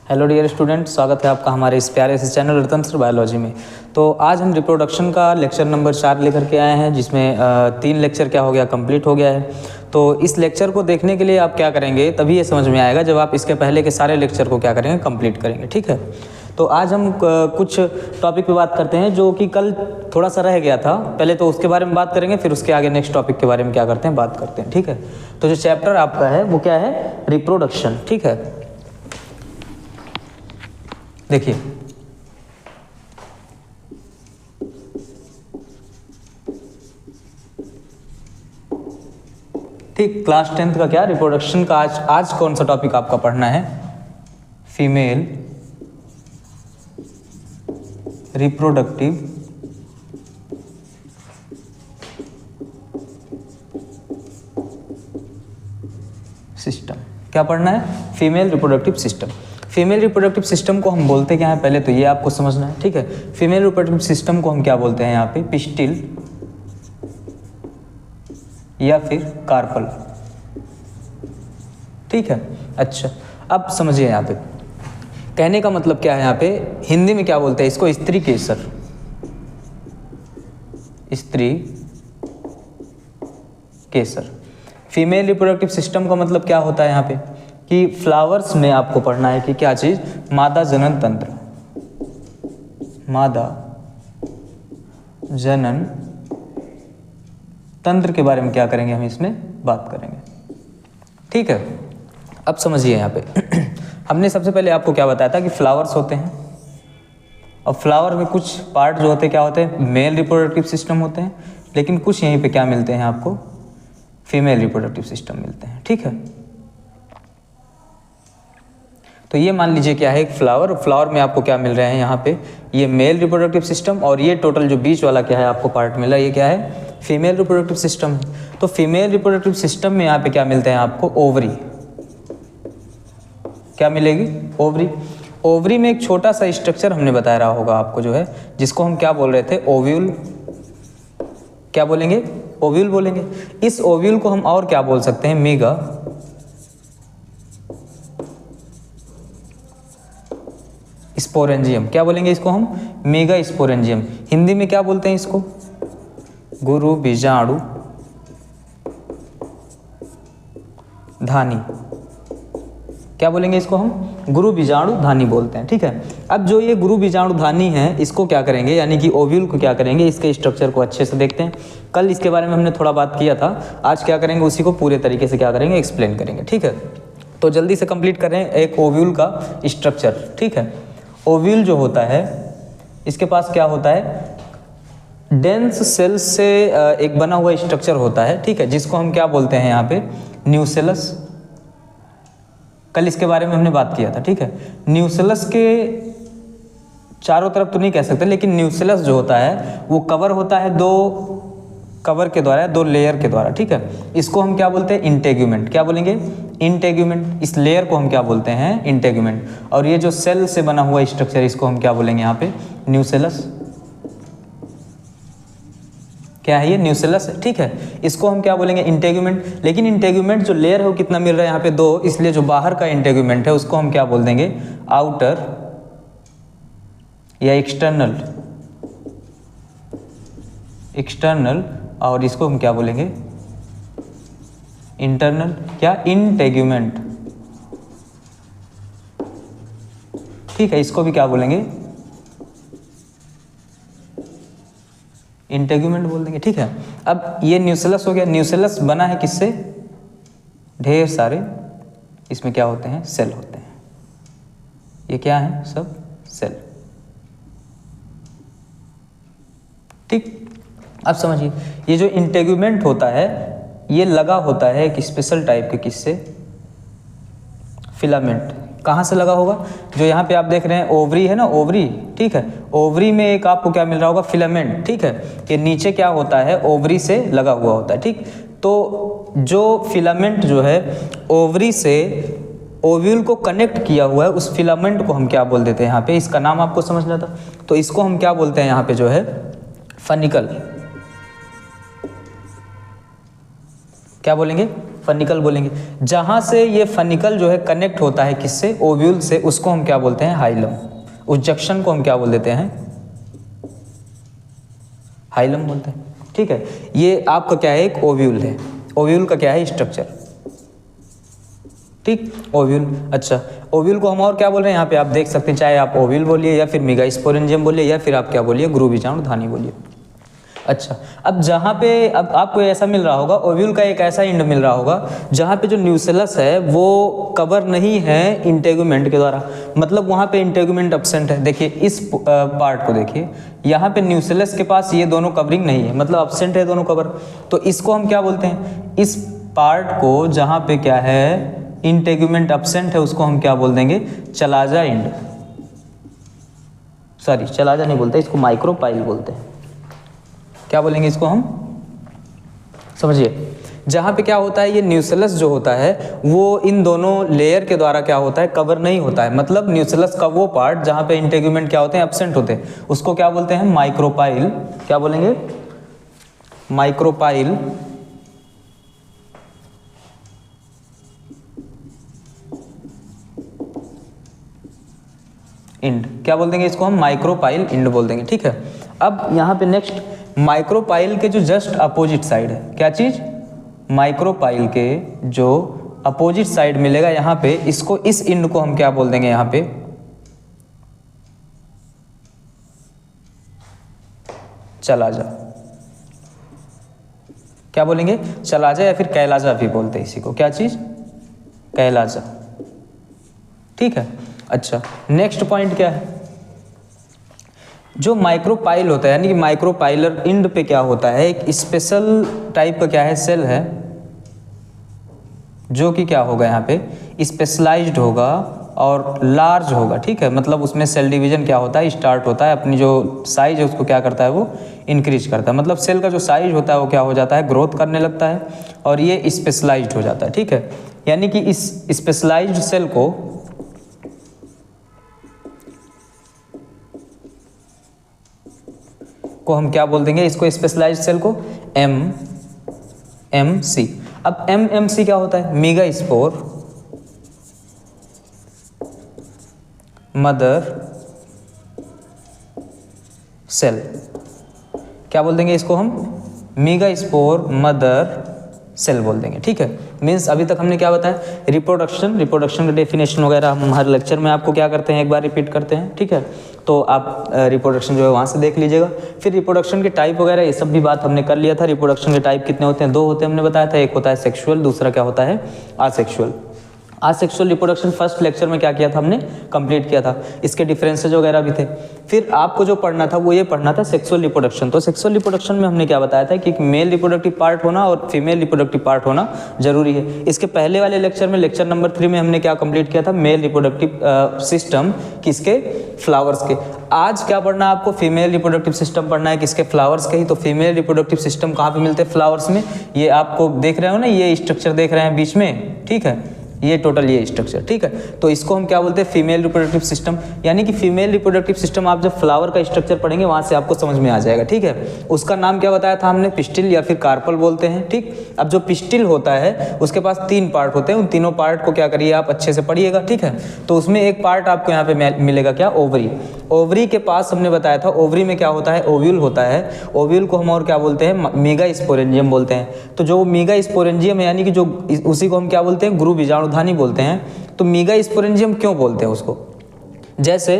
Hello dear student, स्वागत है आपका हमारे इस प्यारे से चैनल रणतंत्र बायोलॉजी में। तो आज हम रिप्रोडक्शन का लेक्चर नंबर 4 लेकर के आए हैं, जिसमें 3 लेक्चर क्या हो गया, कंप्लीट हो गया है। तो इस लेक्चर को देखने के लिए आप क्या करेंगे, तभी ये समझ में आएगा जब आप इसके पहले के सारे लेक्चर को क्या करेंगे, कंप्लीट करेंगे। ठीक है, तो आज हम कुछ टॉपिक पे बात करते हैं जो कि कल थोड़ा सा रह गया था। पहले तो उसके बारे में बात करेंगे, फिर उसके आगे नेक्स्ट टॉपिक के बारे में क्या करते हैं, बात करते हैं। ठीक है, तो जो चैप्टर आपका है वो क्या है, रिप्रोडक्शन। ठीक है, देखिए ठीक, क्लास 10th का क्या रिप्रोडक्शन का आज कौन सा टॉपिक आपका पढ़ना है, फीमेल रिप्रोडक्टिव सिस्टम। क्या पढ़ना है, female reproductive system. Female reproductive system को हम बोलते क्या है, पहले तो ये आपको समझना है। ठीक है, फीमेल रिप्रोडक्टिव सिस्टम को हम क्या बोलते हैं यहाँ पे, पिस्टिल या फिर कार्पल। ठीक है, अच्छा अब समझिए यहाँ पे कहने का मतलब क्या है। यहाँ पे हिंदी में क्या बोलते हैं इसको, स्त्री केसर। स्त्री केसर। फीमेल रिप्रोडक्टिव सिस्टम का मतलब क्या होता है यहाँ पे कि फ्लावर्स में आपको पढ़ना है कि क्या चीज, मादा जनन तंत्र। मादा जनन तंत्र के बारे में क्या करेंगे, हम इसमें बात करेंगे। ठीक है, अब समझिए यहाँ पे हमने सबसे पहले आपको क्या बताया था कि फ्लावर्स होते हैं, और फ्लावर में कुछ पार्ट जो होते हैं क्या होते हैं, मेल रिप्रोडक्टिव सिस्टम होते हैं, लेकिन कुछ यहीं पे क्या मिलते हैं आपको, फीमेल रिप्रोडक्टिव सिस्टम मिलते हैं। ठीक है, तो ये मान लीजिए क्या है, एक फ्लावर। फ्लावर में आपको क्या मिल रहे हैं यहाँ पे, ये मेल रिप्रोडक्टिव सिस्टम, और ये टोटल जो बीच वाला क्या है आपको पार्ट मिला, ये क्या है, फीमेल रिप्रोडक्टिव सिस्टम है। तो फीमेल रिप्रोडक्टिव सिस्टम में यहाँ पे क्या मिलते हैं आपको, ओवरी। क्या मिलेगी, ओवरी। ओवरी में एक छोटा सा स्ट्रक्चर हमने बताया रहा होगा आपको, जो है जिसको हम क्या बोल रहे थे, ओव्यूल। क्या बोलेंगे, ओव्यूल बोलेंगे। इस ओव्यूल को हम और क्या बोल सकते हैं, मेगा स्पोरेंजियम। क्या बोलेंगे इसको हम, मेगा स्पोरेंजियम। हिंदी में क्या बोलते हैं इसको, गुरु बीजाणु धानी। क्या बोलेंगे इसको हम, गुरु बीजाणु धानी बोलते हैं। ठीक है, अब जो ये गुरु बीजाणु धानी है, इसको क्या करेंगे, यानी कि ओव्यूल को क्या करेंगे, इसके स्ट्रक्चर को अच्छे से देखते हैं। कल इसके बारे में हमने थोड़ा बात किया था, आज क्या करेंगे, उसी को पूरे तरीके से क्या करेंगे, एक्सप्लेन करेंगे। ठीक है, तो जल्दी से कंप्लीट करें एक ओव्यूल का स्ट्रक्चर। ठीक है, ओव्यूल जो होता है इसके पास क्या होता है, डेंस सेल्स से एक बना हुआ स्ट्रक्चर होता है। ठीक है, जिसको हम क्या बोलते हैं यहाँ पे, न्यूसेलस। कल इसके बारे में हमने बात किया था। ठीक है, न्यूसेलस के चारों तरफ तो नहीं कह सकते, लेकिन न्यूसेलस जो होता है वो कवर होता है दो कवर के द्वारा, दो लेयर के द्वारा। ठीक है, इसको हम क्या बोलते हैं, इंटेग्यूमेंट। क्या बोलेंगे, इंटेग्यूमेंट। इस लेयर को हम क्या बोलते हैं, इंटेग्यूमेंट। और ये जो सेल से बना हुआ स्ट्रक्चर, इसको हम क्या बोलेंगे यहाँ पे, न्यूसेलस। क्या है ये, न्यूसेलस है। ठीक है, इसको हम क्या बोलेंगे, इंटेग्यूमेंट। लेकिन इंटेग्यूमेंट जो लेयर है वो कितना मिल रहा है यहाँ पे, 2, इसलिए जो बाहर का इंटेग्यूमेंट है उसको हम क्या बोल देंगे, आउटर या एक्सटर्नल। एक्सटर्नल, और इसको हम क्या बोलेंगे, इंटरनल। क्या, इंटेग्यूमेंट। ठीक है, इसको भी क्या बोलेंगे, इंटेग्यूमेंट बोल देंगे। ठीक है, अब ये न्यूसेलस हो गया। न्यूसेलस बना है किससे, ढेर सारे इसमें क्या होते हैं, सेल होते हैं। ये क्या है, सब सेल। ठीक, अब समझिए ये जो इंटेग्यूमेंट होता है ये लगा होता है एक स्पेशल टाइप के किससे, फिलामेंट। कहाँ से लगा होगा, जो यहाँ पे आप देख रहे हैं ओवरी है ना, ओवरी। ठीक है, ओवरी में एक आपको क्या मिल रहा होगा, फिलामेंट। ठीक है, ये नीचे क्या होता है, ओवरी से लगा हुआ होता है। ठीक, तो जो फिलामेंट जो है ओवरी से ओव्यूल को कनेक्ट किया हुआ है, उस फिलामेंट को हम क्या बोल देते हैं यहाँ पे, इसका नाम आपको समझना था। तो इसको हम क्या बोलते हैं यहाँ पे, जो है फनिकल। क्या बोलेंगे, फनिकल बोलेंगे। जहाँ से ये फनिकल जो है कनेक्ट होता है किससे, ओव्यूल से, उसको हम क्या बोलते हैं, हाइलम। उस जंक्शन को हम क्या बोल देते हैं, हाइलम बोलते हैं। ठीक है, ये आपका क्या है, एक ओव्यूल है। ओव्यूल का क्या है स्ट्रक्चर, ठीक, ओव्यूल। अच्छा, ओव्यूल को हम और क्या बोल रहे हैं यहाँ पे आप देख सकते हैं, चाहे आप ओव्यूल बोलिए या फिर मेगास्पोरेंजियम बोलिए या फिर आप क्या बोलिए, गुरु बीजाणुधानी बोलिए। अच्छा, अब जहाँ पे अब आपको ऐसा मिल रहा होगा, ओव्यूल का एक ऐसा एंड मिल रहा होगा जहाँ पे जो न्यूसेलस है वो कवर नहीं है इंटेगुमेंट के द्वारा, मतलब वहाँ पे इंटेगुमेंट एब्सेंट है। देखिए इस पार्ट को देखिए, यहाँ पे न्यूसेलस के पास ये दोनों कवरिंग नहीं है, मतलब एब्सेंट है दोनों कवर। तो इसको हम क्या बोलते हैं, इस पार्ट को जहाँ पे क्या है इंटेगुमेंट एब्सेंट है, उसको हम क्या बोल देंगे, चलाजा एंड। सॉरी, चलाजा नहीं बोलते, इसको माइक्रोपाइल बोलते हैं। क्या बोलेंगे इसको हम, समझिए। जहाँ पे क्या होता है, ये न्यूसेलस जो होता है वो इन दोनों लेयर के द्वारा क्या होता है, कवर नहीं होता है। मतलब न्यूसेलस का वो पार्ट जहाँ पे इंटेगुमेंट क्या होते हैं, एब्सेंट होते हैं, उसको क्या बोलते हैं, माइक्रोपाइल। क्या बोलेंगे, माइक्रोपाइल। इंड क्या बोल देंगे इसको हम, माइक्रोपाइल इंड बोल देंगे। ठीक है, अब यहाँ पे नेक्स्ट माइक्रोपाइल के जो जस्ट अपोजिट साइड है, क्या चीज, माइक्रोपाइल के जो अपोजिट साइड मिलेगा यहाँ पे, इसको, इस इंड को हम क्या बोल देंगे यहाँ पे, चलाजा। क्या बोलेंगे, चलाजा या फिर कैलाजा भी बोलते हैं इसी को, क्या चीज, कैलाजा। ठीक है, अच्छा नेक्स्ट पॉइंट क्या है, जो माइक्रोपाइल होता है यानी कि माइक्रोपाइलर इंड पे क्या होता है, एक स्पेशल टाइप का क्या है, सेल है, जो कि क्या होगा यहाँ पे स्पेशलाइज्ड होगा और लार्ज होगा। ठीक है, मतलब उसमें सेल डिवीजन क्या होता है, स्टार्ट होता है, अपनी जो साइज है उसको क्या करता है, वो इंक्रीज करता है। मतलब सेल का जो साइज होता है वो क्या हो जाता है, ग्रोथ करने लगता है और ये स्पेशलाइज्ड हो जाता है। ठीक है, यानी कि इस स्पेशलाइज्ड सेल को हम क्या बोल देंगे, इसको स्पेशलाइज्ड सेल को MMC। अब MMC क्या होता है, मेगा स्पोर मदर सेल। क्या बोल देंगे इसको हम, मेगा स्पोर मदर सेल बोल देंगे। ठीक है, मीन्स अभी तक हमने क्या बताया, रिप्रोडक्शन का डेफिनेशन वगैरह हम हर लेक्चर में आपको क्या करते हैं, एक बार रिपीट करते हैं। ठीक है, तो आप रिप्रोडक्शन जो है वहाँ से देख लीजिएगा। फिर रिप्रोडक्शन के टाइप वगैरह ये सब भी बात हमने कर लिया था। रिप्रोडक्शन के टाइप कितने होते हैं, 2 होते हैं हमने बताया था, एक होता है सेक्सुअल, दूसरा क्या होता है, asexual. Asexual reproduction first lecture में क्या किया था हमने, कंप्लीट किया था, इसके डिफरेंसेज वगैरह भी थे। फिर आपको जो पढ़ना था वो ये पढ़ना था सेक्सुअल रिप्रोडक्शन। तो सेक्सुअल रिप्रोडक्शन में हमने क्या बताया था कि एक मेल रिप्रोडक्टिव पार्ट होना और फीमेल रिप्रोडक्टिव पार्ट होना जरूरी है। इसके पहले वाले लेक्चर में, लेक्चर नंबर 3 में हमने क्या कंप्लीट किया था, मेल रिप्रोडक्टिव सिस्टम किसके, फ्लावर्स के। आज क्या पढ़ना है आपको, फीमेल रिप्रोडक्टिव सिस्टम पढ़ना है किसके, फ्लावर्स के ही। तो फीमेल रिप्रोडक्टिव सिस्टम कहाँ पे मिलते हैं, फ्लावर्स में। ये आपको देख रहे हो ना, ये स्ट्रक्चर देख रहे हैं बीच में, ठीक है, ये टोटल ये स्ट्रक्चर। ठीक है, तो इसको हम क्या बोलते हैं, फीमेल रिप्रोडक्टिव सिस्टम। यानी कि फीमेल रिप्रोडक्टिव सिस्टम आप जब फ्लावर का स्ट्रक्चर पढ़ेंगे वहाँ से आपको समझ में आ जाएगा। ठीक है, उसका नाम क्या बताया था हमने, पिस्टिल या फिर कार्पल बोलते हैं। ठीक, अब जो पिस्टिल होता है उसके पास 3 पार्ट होते हैं, उन तीनों पार्ट को क्या करिए आप अच्छे से पढ़िएगा। ठीक है, तो उसमें एक पार्ट आपको यहाँ पे मिलेगा क्या, ओवरी। ओवरी के पास हमने बताया था, ओवरी में क्या होता है, ओव्यूल होता है। ओव्यूल को हम और क्या बोलते हैं, मेगा स्पोरेंजियम बोलते हैं। तो जो मेगा स्पोरेंजियम है यानी कि जो उसी को हम क्या बोलते हैं, गुरु बीजाणुधानी बोलते हैं। तो मेगा स्पोरेंजियम क्यों बोलते हैं उसको, जैसे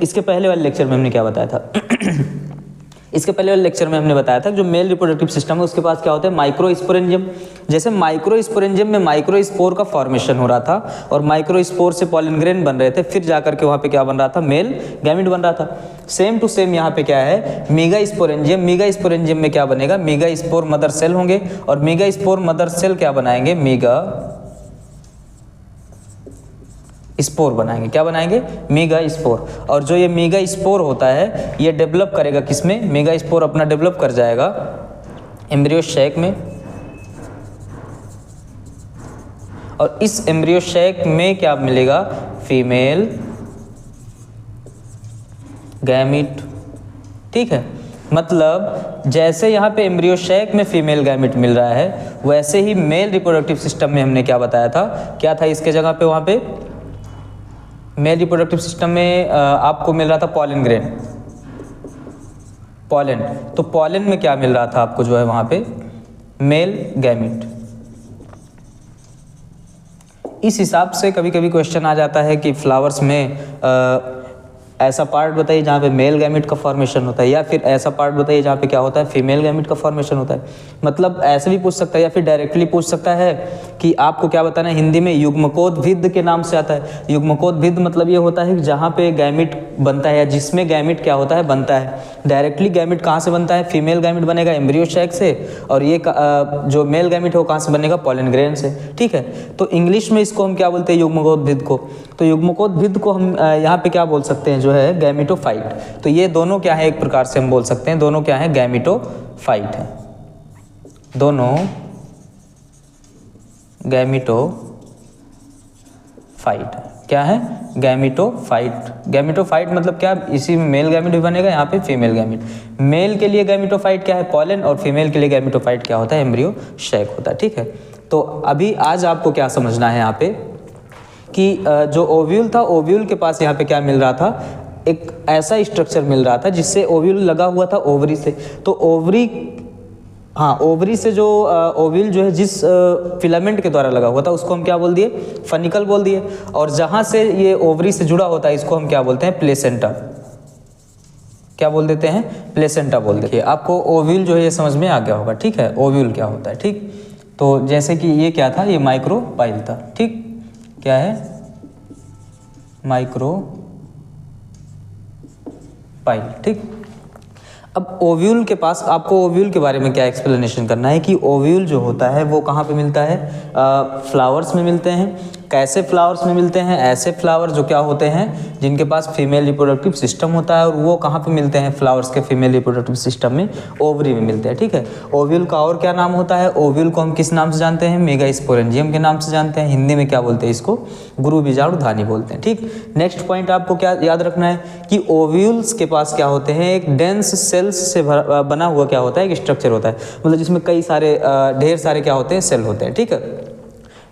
इसके पहले वाले लेक्चर में हमने क्या बताया था इसके पहले वाले लेक्चर में हमने बताया था जो मेल रिप्रोडक्टिव सिस्टम है उसके पास क्या होता है, माइक्रोस्पोरेंजियम। जैसे माइक्रोस्पोरेंजियम में माइक्रोस्पोर का फॉर्मेशन हो रहा था और माइक्रोस्पोर से पॉलन ग्रेन बन रहे थे, फिर जाकर के वहाँ पे क्या बन रहा था, मेल गैमीट बन रहा था। सेम टू सेम यहाँ पे क्या है, मेगा स्पोरेंजियम। मेगा स्पोरेंजियम में क्या बनेगा, मेगा स्पोर मदर सेल होंगे और मेगा स्पोर मदर सेल क्या बनाएंगे, मेगा स्पोर बनाएंगे। क्या बनाएंगे, मेगा स्पोर। और जो ये मेगा स्पोर होता है ये डेवलप करेगा किसमें, मेगा स्पोर अपना डेवलप कर जाएगा एम्ब्रियो शैक में। और इस एम्ब्रियो शैक में क्या मिलेगा, फीमेल गैमीट। ठीक है, मतलब जैसे यहाँ पे एम्ब्रियोशैक में फीमेल गैमेट मिल रहा है, वैसे ही मेल रिप्रोडक्टिव सिस्टम में हमने क्या बताया था, क्या था इसके जगह पे, वहाँ पे मेल रिप्रोडक्टिव सिस्टम में आपको मिल रहा था पॉलन ग्रेन, पॉलन। तो पॉलन में क्या मिल रहा था आपको जो है वहाँ पे, मेल गैमेट। इस हिसाब से कभी कभी क्वेश्चन आ जाता है कि फ्लावर्स में ऐसा पार्ट बताइए जहाँ पे मेल गैमेट का फॉर्मेशन होता है, या फिर ऐसा पार्ट बताइए जहाँ पे क्या होता है, फीमेल गैमेट का फॉर्मेशन होता है। मतलब ऐसे भी पूछ सकता है या फिर डायरेक्टली पूछ सकता है कि आपको क्या बताना है, हिंदी में युग्मकोद्भिद के नाम से आता है। युग्मकोद्भिद मतलब ये होता है कि जहाँ पे गैमेट बनता है या जिसमें गैमेट क्या होता है, बनता है। डायरेक्टली गैमेट कहाँ से बनता है, फीमेल गैमेट बनेगा एम्ब्रियोशैक से, और ये जो मेल गैमेट है वो कहाँ से बनेगा, पॉलन ग्रेन से। ठीक है, तो इंग्लिश में इसको हम क्या बोलते हैं, युग्मकोद्भिद को। तो युग्मकोद्भिद को हम यहाँ पे क्या बोल सकते हैं, जो है गैमेटोफाइट। तो ये दोनों क्या है, एक प्रकार से हम बोल सकते हैं दोनों क्या है, गैमेटोफाइट है। दोनों गैमेटोफाइट क्या है, गैमेटोफाइट। गैमेटोफाइट मतलब क्या, इसी में मेल गैमेट भी बनेगा, यहाँ पे फीमेल गैमेट। मेल के लिए गैमेटोफाइट क्या है, पॉलन, और फीमेल के लिए गैमेटोफाइट क्या होता है, एम्ब्रियोशैक होता है। ठीक है, तो अभी आज आपको क्या समझना है यहाँ पे कि जो ओव्यूल था, ओव्यूल के पास यहाँ पे क्या मिल रहा था, एक ऐसा स्ट्रक्चर मिल रहा था जिससे ओव्यूल लगा हुआ था ओवरी से। तो ओवरी, हाँ, ओवरी से जो ओव्यूल जो है जिस फिलामेंट के द्वारा लगा हुआ था उसको हम क्या बोल दिए, फनिकल बोल दिए। और जहाँ से ये ओवरी से जुड़ा होता है इसको हम क्या बोलते हैं, प्लेसेंटा। क्या बोल देते हैं, प्लेसेंटा बोल देते हैं। आपको ओव्यूल जो है ये समझ में आ गया होगा। ठीक है, ओव्यूल क्या होता है। ठीक, तो जैसे कि ये क्या था, ये माइक्रोपाइल था। ठीक, क्या है, माइक्रोपाइल। ठीक, अब ओव्यूल के पास आपको ओव्यूल के बारे में क्या एक्सप्लेनेशन करना है कि ओव्यूल जो होता है वो कहाँ पे मिलता है, फ्लावर्स में मिलते हैं। कैसे फ्लावर्स में मिलते हैं, ऐसे फ्लावर जो क्या होते हैं जिनके पास फीमेल रिप्रोडक्टिव सिस्टम होता है, और वो कहाँ पे मिलते हैं, फ्लावर्स के फीमेल रिप्रोडक्टिव सिस्टम में, ओवरी में मिलते हैं। ठीक है, ओव्यूल का और क्या नाम होता है, ओव्यूल को हम किस नाम से जानते हैं, मेगास्पोरेंजियम के नाम से जानते हैं। हिंदी में क्या बोलते हैं इसको, गुरु बीजाणुधानी बोलते हैं। ठीक, नेक्स्ट पॉइंट आपको क्या याद रखना है कि ओव्यूल्स के पास क्या होते हैं, एक डेंस सेल्स से बना हुआ क्या होता है, एक स्ट्रक्चर होता है, मतलब जिसमें कई सारे ढेर सारे क्या होते हैं, सेल होते हैं। ठीक है,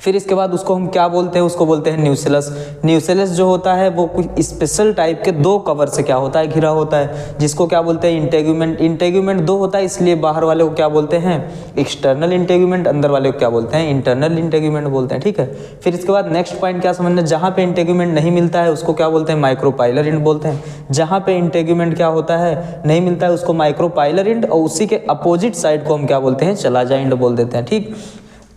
फिर इसके बाद उसको हम क्या बोलते हैं, उसको बोलते हैं न्यूसेलस। न्यूसेलस जो होता है वो कुछ स्पेशल टाइप के दो कवर से क्या होता है, घिरा होता है, जिसको क्या बोलते हैं, इंटेग्यूमेंट। इंटेग्यूमेंट दो होता है, इसलिए बाहर वाले को क्या बोलते हैं, एक्सटर्नल इंटेग्यूमेंट, अंदर वाले को क्या बोलते हैं, इंटरनल इंटेग्यूमेंट बोलते हैं। ठीक है, फिर इसके बाद नेक्स्ट पॉइंट क्या समझना, जहाँ पे इंटेग्यूमेंट नहीं मिलता है उसको क्या बोलते हैं, माइक्रोपाइलर इंड बोलते हैं। जहाँ पे इंटेग्यूमेंट क्या होता है, नहीं मिलता है, उसको माइक्रोपाइलर इंड, और उसी के अपोजिट साइड को हम क्या बोलते हैं, चलाजा इंड बोल देते हैं। ठीक,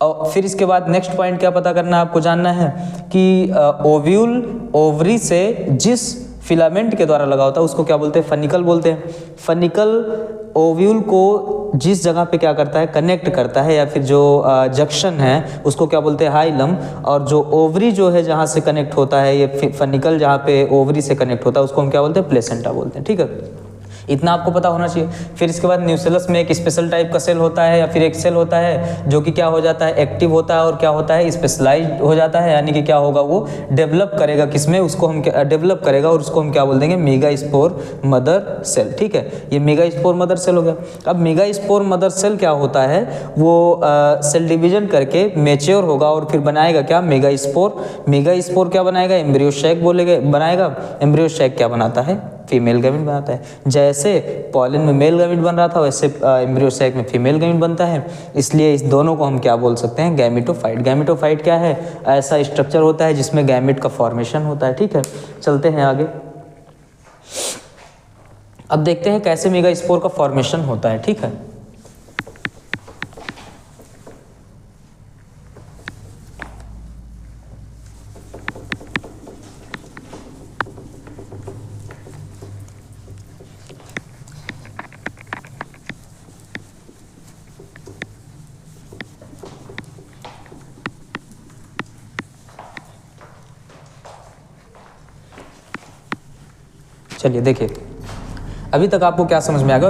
और फिर इसके बाद नेक्स्ट पॉइंट क्या पता करना है आपको, जानना है कि ओव्यूल ओवरी से जिस फिलामेंट के द्वारा लगा होता है उसको क्या बोलते हैं, फनिकल बोलते हैं। फनिकल ओव्यूल को जिस जगह पे क्या करता है, कनेक्ट करता है, या फिर जो जंक्शन है उसको क्या बोलते हैं, हाइलम। और जो ओवरी जो है जहाँ से कनेक्ट होता है, ये फनिकल जहाँ पे ओवरी से कनेक्ट होता है उसको हम क्या बोलते हैं, प्लेसेंटा बोलते हैं। ठीक है, इतना आपको पता होना चाहिए। फिर इसके बाद न्यूसेलस में एक स्पेशल टाइप का सेल होता है, या फिर एक सेल होता है जो कि क्या हो जाता है, एक्टिव होता है, और क्या होता है, स्पेशलाइज्ड हो जाता है। यानी कि क्या होगा, वो डेवलप करेगा, किसमें, उसको हम डेवलप करेगा, और उसको हम क्या बोल देंगे, मेगास्पोर मदर सेल। ठीक है, ये मेगास्पोर मदर सेल हो गया। अब मेगास्पोर मदर सेल क्या होता है, वो सेल डिवीजन करके मैच्योर होगा और फिर बनाएगा क्या, मेगास्पोर। मेगास्पोर क्या बनाएगा, एम्ब्रियोशैक बनाएगा। एम्ब्रियोशैक क्या बनाता है, फीमेल गैमेट बनाता है। जैसे पॉलन में मेल गैमेट बन रहा था, वैसे एम्ब्रियोशैक में फीमेल गैमेट बनता है। इसलिए इस दोनों को हम क्या बोल सकते हैं, गैमेटोफाइट। गैमेटोफाइट क्या है, ऐसा स्ट्रक्चर होता है जिसमें गैमेट का फॉर्मेशन होता है। ठीक है, चलते हैं आगे। अब देखते हैं कैसे मेगास्पोर का फॉर्मेशन होता है। ठीक है, चलिए देखिए, अभी तक आपको क्या समझ में आ गया,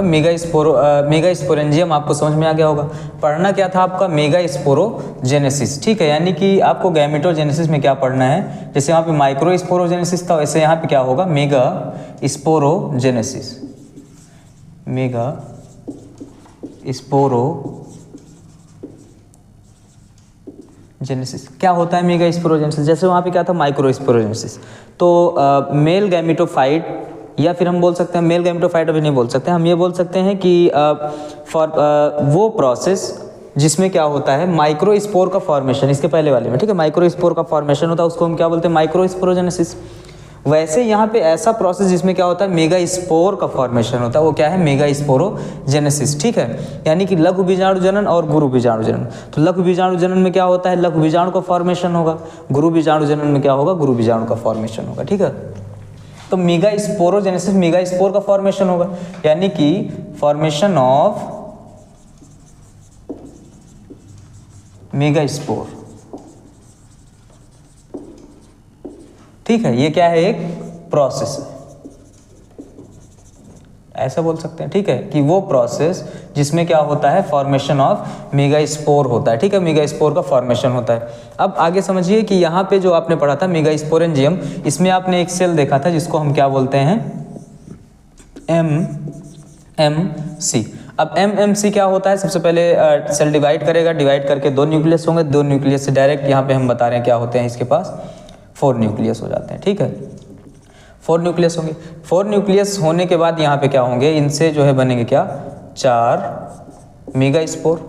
मेगास्पोरेंजियम आपको समझ में आ गया होगा। पढ़ना क्या था आपका, मेगास्पोरोजेनेसिस। ठीक है, यानी कि आपको गैमेटोजेनेसिस में क्या पढ़ना है, जैसे यहाँ पे माइक्रोस्पोरोजेनेसिस था, वैसे यहाँ पे क्या होगा, मेगास्पोरोजेनेसिस। Mega स्पोरो genesis. क्या होता है मेगा स्पोरोजेनेसिस? जैसे वहाँ पे क्या था, माइक्रो स्पोरोजेनेसिस। तो मेल गैमेटोफाइट, या फिर हम बोल सकते हैं मेल गैमेटोफाइट अभी नहीं बोल सकते, हम ये बोल सकते हैं कि वो प्रोसेस जिसमें क्या होता है माइक्रो स्पोर का फॉर्मेशन, इसके पहले वाले में, ठीक है, माइक्रो स्पोर का फॉर्मेशन होता है, उसको हम क्या बोलते हैं, माइक्रो स्पोरोजेनेसिस। वैसे यहाँ पे ऐसा प्रोसेस जिसमें क्या होता है मेगा स्पोर का फॉर्मेशन होता है, वो क्या है, मेगा स्पोरोजेनेसिस, ठीक है। यानी कि लघु बीजाणु जनन और गुरु बीजाणु जनन। तो लघु बीजाणु जनन में क्या होता है, लघु बीजाणु का फॉर्मेशन होगा, गुरु बीजाणु जनन में क्या होगा, गुरु बीजाणु का फॉर्मेशन होगा, ठीक है। तो मेगा स्पोरोजेनेसिस मेगा स्पोर का फॉर्मेशन होगा, यानी कि फॉर्मेशन ऑफ मेगा स्पोर, ठीक है। ये क्या है, एक प्रोसेस है, ऐसा बोल सकते हैं, ठीक है, कि वो प्रोसेस जिसमें क्या होता है, फॉर्मेशन ऑफ मेगा स्पोर होता है, ठीक है, मेगा स्पोर का फॉर्मेशन होता है। अब आगे समझिए कि यहाँ पे जो आपने पढ़ा था मेगा स्पोरेंजियम, इसमें आपने एक सेल देखा था जिसको हम क्या बोलते हैं, MMC। अब MMC क्या होता है, सबसे पहले सेल डिवाइड करेगा, डिवाइड करके 2 न्यूक्लियस होंगे, 2 न्यूक्लियस से डायरेक्ट यहाँ पे हम बता रहे हैं क्या होते हैं, इसके पास 4 न्यूक्लियस हो जाते हैं, ठीक है, 4 न्यूक्लियस होंगे। 4 न्यूक्लियस होने के बाद यहाँ पे क्या होंगे, इनसे जो है बनेंगे क्या, 4 मेगा स्पोर,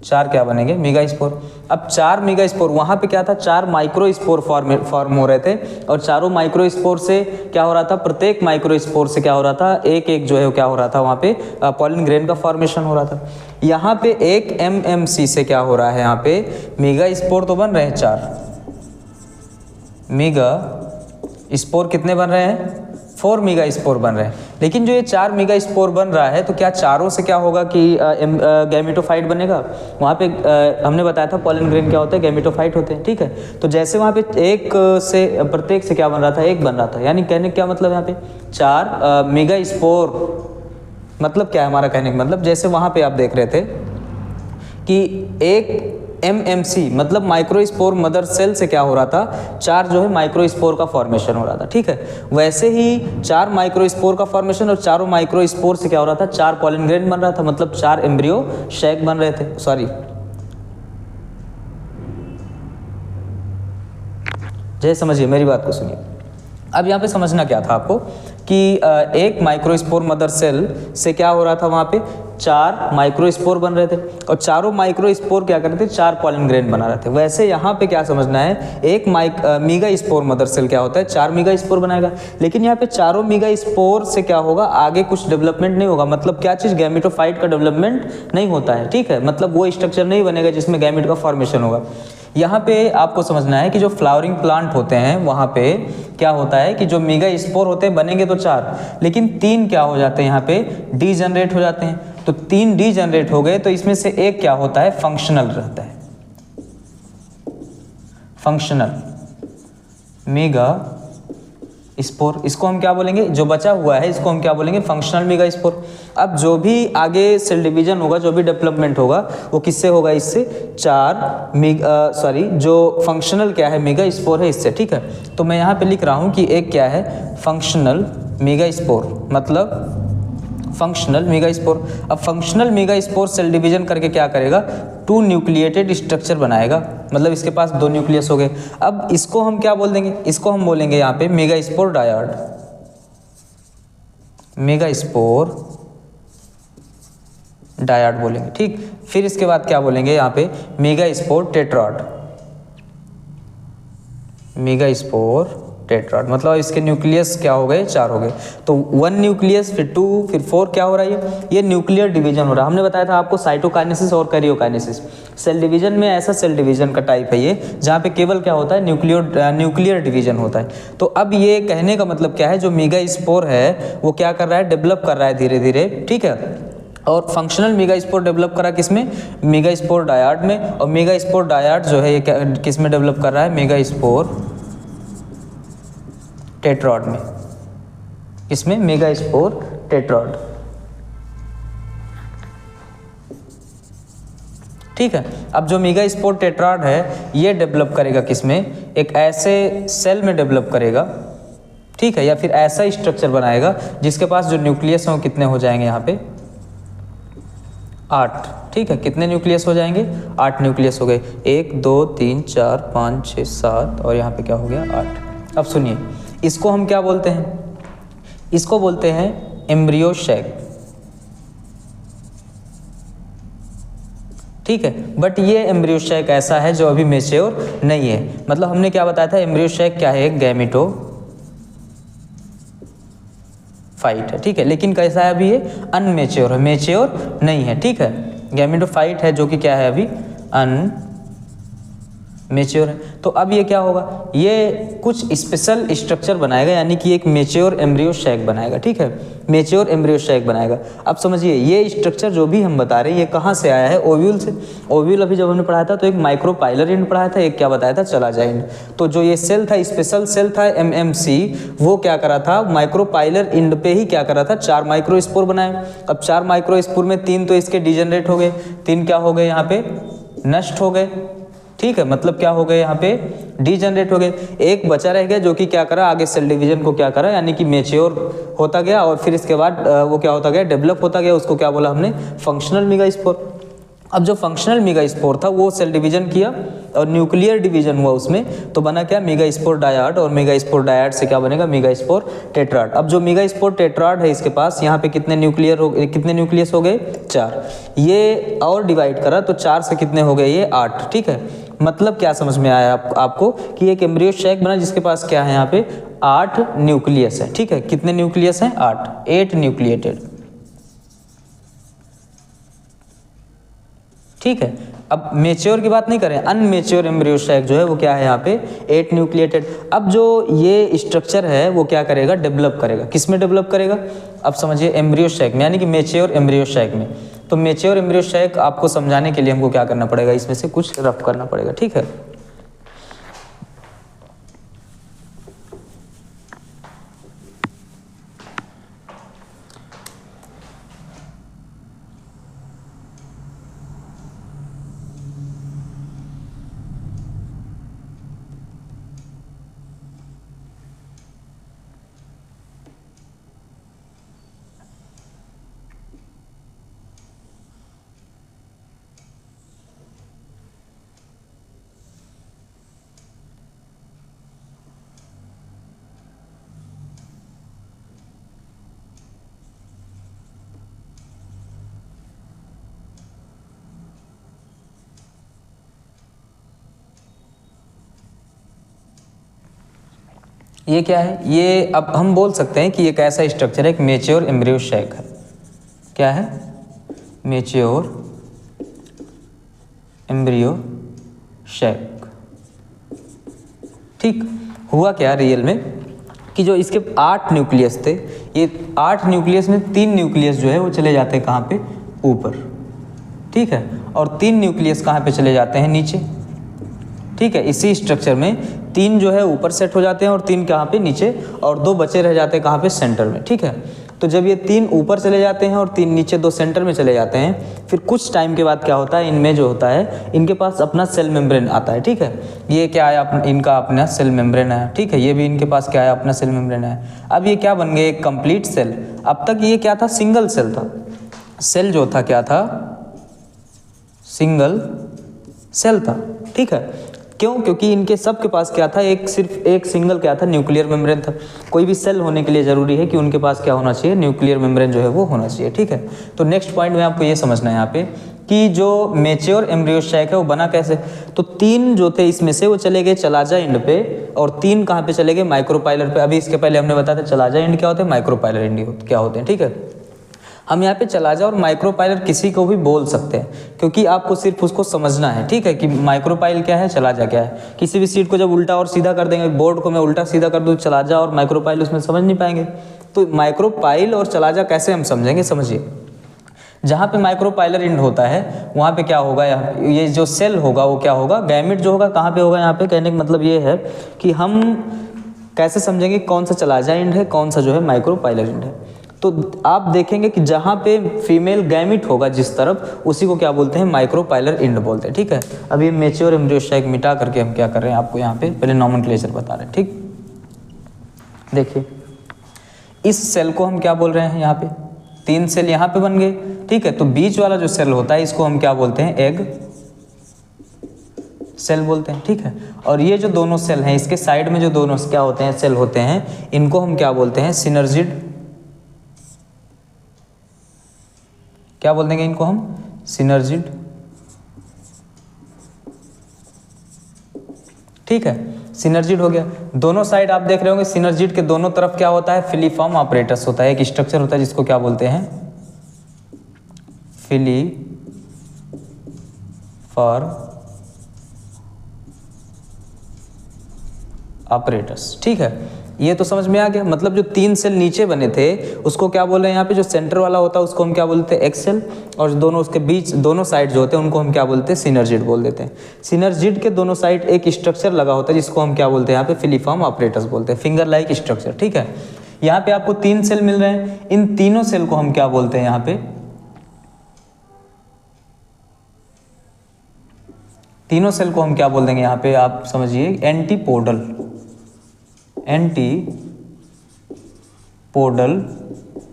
4 क्या बनेंगे, मेगा स्पोर। अब 4 मेगा स्पोर, वहाँ पे क्या था, 4 माइक्रो स्पोर फॉर्म हो रहे थे, और चारों माइक्रो स्पोर से क्या हो रहा था, प्रत्येक माइक्रो स्पोर से क्या हो रहा था, एक एक जो है क्या हो रहा था, वहाँ पे पॉलिन ग्रेन का फॉर्मेशन हो रहा था। यहाँ पे एक MMC से क्या हो रहा है, यहाँ पे मेगा स्पोर तो बन रहे हैं 4 मेगा स्पोर, कितने बन रहे हैं, 4 मेगा स्पोर बन रहे हैं। लेकिन जो ये 4 मेगा स्पोर बन रहा है, तो क्या चारों से क्या होगा कि गैमेटोफाइट बनेगा? वहाँ पे हमने बताया था पॉलन ग्रेन क्या होता है, गैमेटोफाइट होते हैं, ठीक है। तो जैसे वहाँ पे एक से प्रत्येक से क्या बन रहा था, एक बन रहा था, यानी कहने क्या मतलब यहाँ पे 4 मेगा स्पोर, मतलब क्या है हमारा कहने का मतलब, जैसे वहाँ पे आप देख रहे थे कि एक MMC मतलब माइक्रो स्पोर मदर सेल से क्या हो रहा था, 4 जो है माइक्रो स्पोर का फॉर्मेशन हो रहा था, ठीक है। वैसे ही 4 माइक्रो स्पोर का फॉर्मेशन, और चारों माइक्रो स्पोर से क्या हो रहा था, 4 पॉलन ग्रेन बन रहा था, मतलब 4 एम्ब्रियो शैक बन रहे थे, सॉरी, जय समझिए मेरी बात को सुनिए। अब यहाँ पे समझना क्या था आपको कि एक माइक्रोस्पोर मदर सेल से क्या हो रहा था, वहाँ पे 4 माइक्रोस्पोर बन रहे थे, और चारों माइक्रोस्पोर क्या कर रहे थे, 4 पॉलन ग्रेन बना रहे थे। वैसे यहाँ पे क्या समझना है, एक मेगा स्पोर मदर सेल क्या होता है, 4 मेगा स्पोर बनाएगा, लेकिन यहाँ पे चारों मेगा स्पोर से क्या होगा, आगे कुछ डेवलपमेंट नहीं होगा। मतलब क्या चीज़, गैमेटोफाइट का डेवलपमेंट नहीं होता है, ठीक है, मतलब वो स्ट्रक्चर नहीं बनेगा जिसमें गैमेट का फॉर्मेशन होगा। यहाँ पे आपको समझना है कि जो फ्लावरिंग प्लांट होते हैं, वहाँ पे क्या होता है कि जो मेगा स्पोर होते हैं बनेंगे तो 4, लेकिन 3 क्या हो जाते हैं, यहाँ पे डीजनरेट हो जाते हैं। तो 3 डीजनरेट हो गए, तो इसमें से एक क्या होता है, फंक्शनल रहता है, फंक्शनल मेगा स्पोर, इसको हम क्या बोलेंगे, जो बचा हुआ है इसको हम क्या बोलेंगे, फंक्शनल मेगा स्पोर। अब जो भी आगे सेल डिवीजन होगा, जो भी डेवलपमेंट होगा, वो किससे होगा, इससे 4 जो फंक्शनल क्या है, मेगा स्पोर है, इससे, ठीक है। तो मैं यहाँ पे लिख रहा हूँ कि एक क्या है, फंक्शनल मेगा स्पोर, मतलब फंक्शनल मेगा स्पोर। अब functional megaspore cell division करके क्या करेगा, 2 न्यूक्लिएटेड स्ट्रक्चर बनाएगा, मतलब इसके पास 2 न्यूक्लियस हो गए। अब इसको हम क्या बोल देंगे, इसको हम बोलेंगे यहाँ पे megaspore dyad, megaspore dyad बोलेंगे, ठीक। फिर इसके बाद क्या बोलेंगे यहाँ पे, megaspore tetrad, megaspore tetrad, मतलब इसके न्यूक्लियस क्या हो गए, 4 हो गए। तो 1 न्यूक्लियस, फिर 2, फिर 4 क्या हो रहा है, ये न्यूक्लियर डिवीजन हो रहा है। हमने बताया था आपको साइटोकाइनेसिस और कैरियोकाइनेसिस। सेल डिवीजन में ऐसा सेल डिवीजन का टाइप है ये, जहाँ पे केवल क्या होता है, न्यूक्लियर डिवीजन होता है। तो अब ये कहने का मतलब क्या है, जो मेगा स्पोर है वो क्या कर रहा है, डेवलप कर रहा है धीरे धीरे, ठीक है। और फंक्शनल मेगा स्पोर डेवलप करा किसमें, मेगा स्पोर डायड में, और मेगा स्पोर डायड जो है ये किस में डेवलप कर रहा है, मेगा स्पोर टेट्राड में, इसमें मेगा स्पोर टेट्राड, ठीक है। अब जो मेगा स्पोर टेट्राड है ये डेवलप करेगा किसमें, एक ऐसे सेल में डेवलप करेगा, ठीक है, या फिर ऐसा स्ट्रक्चर बनाएगा जिसके पास जो न्यूक्लियस हैं वो कितने हो जाएंगे यहाँ पे 8, ठीक है, कितने न्यूक्लियस हो जाएंगे 8 न्यूक्लियस हो गए, 1 2 3 4 5 6 7 और यहाँ पे क्या हो गया 8। अब सुनिए, इसको हम क्या बोलते हैं, इसको बोलते हैं एम्ब्रियो शैक, ठीक है। बट ये एम्ब्रियो शैक ऐसा है जो अभी मैच्योर नहीं है। मतलब हमने क्या बताया था, एम्ब्रियो शैक क्या है, गैमेटो फाइट है, ठीक है, लेकिन कैसा है अभी ये अनमेच्योर है, मैच्योर नहीं है, ठीक है। गैमेटोफाइट है जो कि क्या है अभी मैच्योर है। तो अब ये क्या होगा, ये कुछ स्पेशल स्ट्रक्चर बनाएगा, यानी कि एक मैच्योर एम्ब्रियो शैक बनाएगा, ठीक है, मैच्योर एम्ब्रियो शैक बनाएगा। अब समझिए ये स्ट्रक्चर जो भी हम बता रहे हैं ये कहाँ से आया है, ओव्यूल से। ओव्यूल अभी जब हमने पढ़ाया था तो एक माइक्रोपाइलर इंड पढ़ाया था, एक क्या बताया था चलाजा इंड। तो जो ये सेल था, स्पेशल सेल था MMC, वो क्या करा था, माइक्रोपाइलर इंड पे ही क्या करा था, 4 माइक्रोस्पोर बनाए। अब 4 माइक्रोस्पोर में 3 तो इसके डिजेनरेट हो गए, 3 क्या हो गए यहाँ पे नष्ट हो गए, ठीक है, मतलब क्या हो गए यहाँ पे डीजनरेट हो गए। एक बचा रह गया जो कि क्या करा, आगे सेल डिवीजन को क्या करा, यानी कि मैच्योर होता गया और फिर इसके बाद वो क्या होता गया, डेवलप होता गया। उसको क्या बोला हमने, फंक्शनल मेगास्पोर। अब जो फंक्शनल मेगास्पोर था वो सेल डिवीजन किया और न्यूक्लियर डिवीजन हुआ उसमें, तो बना क्या मेगास्पोर डायड, और मेगास्पोर डायड से क्या बनेगा मेगास्पोर टेट्राड। अब जो मेगास्पोर टेट्राड है इसके पास यहाँ पे कितने न्यूक्लियस हो गए 4, ये और डिवाइड करा तो 4 से कितने हो गए ये 8, ठीक है। मतलब क्या समझ में आया आपको कि एक एम्ब्रियो शैक बना जिसके पास क्या है यहाँ पे 8 न्यूक्लियस है, ठीक है। कितने न्यूक्लियस हैं 8 न्यूक्लिएटेड, ठीक है। अब मैच्योर की बात नहीं करें, अनमेच्योर एम्ब्रियो शैक जो है वो क्या है यहाँ पे 8 न्यूक्लिएटेड। अब जो ये स्ट्रक्चर है वो क्या करेगा, डेवलप करेगा। किस में डेवलप करेगा, अब समझिए एम्ब्रियो शैक में, यानी कि मैच्योर एम्ब्रियो शैक में। तो मैच्योर एम्ब्रियो शैक आपको समझाने के लिए हमको क्या करना पड़ेगा, इसमें से कुछ रफ करना पड़ेगा, ठीक है। ये क्या है, ये अब हम बोल सकते हैं कि एक ऐसा स्ट्रक्चर है, एक मैच्योर एम्ब्रियो शैक है। क्या है, मैच्योर एम्ब्रियो शैक, ठीक। हुआ क्या रियल में कि जो इसके 8 न्यूक्लियस थे, ये 8 न्यूक्लियस में 3 न्यूक्लियस जो है वो चले जाते हैं कहाँ पे, ऊपर, ठीक है, और 3 न्यूक्लियस कहाँ पे चले जाते हैं, नीचे, ठीक है। इसी स्ट्रक्चर में 3 जो है ऊपर सेट हो जाते हैं और 3 कहाँ पे नीचे, और 2 बचे रह जाते हैं कहाँ पे, सेंटर में, ठीक है। तो जब ये 3 ऊपर चले जाते हैं और 3 नीचे, 2 सेंटर में चले जाते हैं, फिर कुछ टाइम के बाद क्या होता है, इनमें जो होता है इनके पास अपना सेल मेम्ब्रेन आता है, ठीक है। ये क्या है, इनका अपना सेल मेम्ब्रेन है, ठीक है। ये भी इनके पास क्या है, अपना सेल मेम्ब्रेन है। अब ये क्या बन गए, एक कंप्लीट सेल। अब तक ये क्या था, सिंगल सेल था। सेल जो था क्या था, सिंगल सेल था, ठीक है। क्यों, क्योंकि इनके सब के पास क्या था, सिर्फ एक सिंगल क्या था, न्यूक्लियर मेम्ब्रेन था। कोई भी सेल होने के लिए जरूरी है कि उनके पास क्या होना चाहिए, न्यूक्लियर मेम्ब्रेन जो है वो होना चाहिए, ठीक है। तो नेक्स्ट पॉइंट में आपको ये समझना है यहाँ पे कि जो मैच्योर एम्ब्रियो शैक है वो बना कैसे। तो 3 जो थे इसमें से वो चले गए चलाजा इंड पे, और 3 कहाँ पे चले गए, माइक्रोपाइलर पे। अभी इसके पहले हमने बताया था चलाजा इंड क्या होते हैं, माइक्रोपाइलर इंड क्या होते हैं, ठीक है। हम यहाँ पे चलाजा और माइक्रोपाइलर किसी को भी बोल सकते हैं, क्योंकि आपको सिर्फ उसको समझना है, ठीक है, कि माइक्रोपाइल क्या है, चलाजा क्या है। किसी भी सीट को जब उल्टा और सीधा कर देंगे, बोर्ड को मैं उल्टा सीधा कर दूँ, चलाजा और माइक्रोपाइल उसमें समझ नहीं पाएंगे। तो माइक्रोपाइल और चलाजा कैसे हम समझेंगे, समझिए। जहाँ पे माइक्रोपाइलर इंड होता है वहाँ पे क्या होगा, ये जो सेल होगा वो क्या होगा, गैमेट जो होगा कहाँ पे होगा। यहाँ पे कहने का मतलब ये है कि हम कैसे समझेंगे कौन सा चलाजा इंड है, कौन सा जो है माइक्रोपाइलर इंड है। तो आप देखेंगे कि जहाँ पे फीमेल गैमिट होगा जिस तरफ, उसी को क्या बोलते हैं, माइक्रोपाइलर इंड बोलते हैं, ठीक है। अब ये मैच्योर एम्ब्रियो शैक मिटा करके हम क्या कर रहे हैं, आपको यहाँ पे पहले नॉमेनक्लेचर बता रहे हैं, ठीक। देखिए इस सेल को हम क्या बोल रहे हैं, यहाँ पे 3 सेल यहाँ पे बन गए, ठीक है। तो बीच वाला जो सेल होता है इसको हम क्या बोलते हैं, एग सेल बोलते हैं, ठीक है। और ये जो दोनों सेल हैं इसके साइड में जो दोनों क्या होते हैं, सेल होते हैं, इनको हम क्या बोलते हैं, सिनर्जिड। क्या बोल देंगे इनको हम, सिनर्जिड, ठीक है। सिनर्जिड हो गया। दोनों साइड आप देख रहे होंगे सिनर्जिड के दोनों तरफ क्या होता है, फिलीफॉर्म ऑपरेटस होता है, एक स्ट्रक्चर होता है जिसको क्या बोलते हैं, फिलीफॉर्म ऑपरेटस, ठीक है। ये तो समझ में आ गया। मतलब जो 3 सेल नीचे बने थे उसको क्या बोल रहे हैं यहाँ पे, जो सेंटर वाला होता है उसको हम क्या बोलते हैं, एक्सेल, और दोनों उसके बीच दोनों साइड जो होते हैं उनको हम क्या बोलते हैं, सिनर्जिड बोल देते हैं। सिनर्जिड के दोनों साइड एक स्ट्रक्चर लगा होता है जिसको हम क्या बोलते हैं यहाँ पे, फिलीफॉर्म ऑपरेटस बोलते हैं, फिंगर लाइक स्ट्रक्चर, ठीक है। यहाँ पे आपको 3 सेल मिल रहे हैं, इन तीनों सेल को हम क्या बोलते हैं यहाँ पे, तीनों सेल को हम क्या बोल देंगे यहाँ पे, आप समझिए एंटीपोडल, एंटीपोडल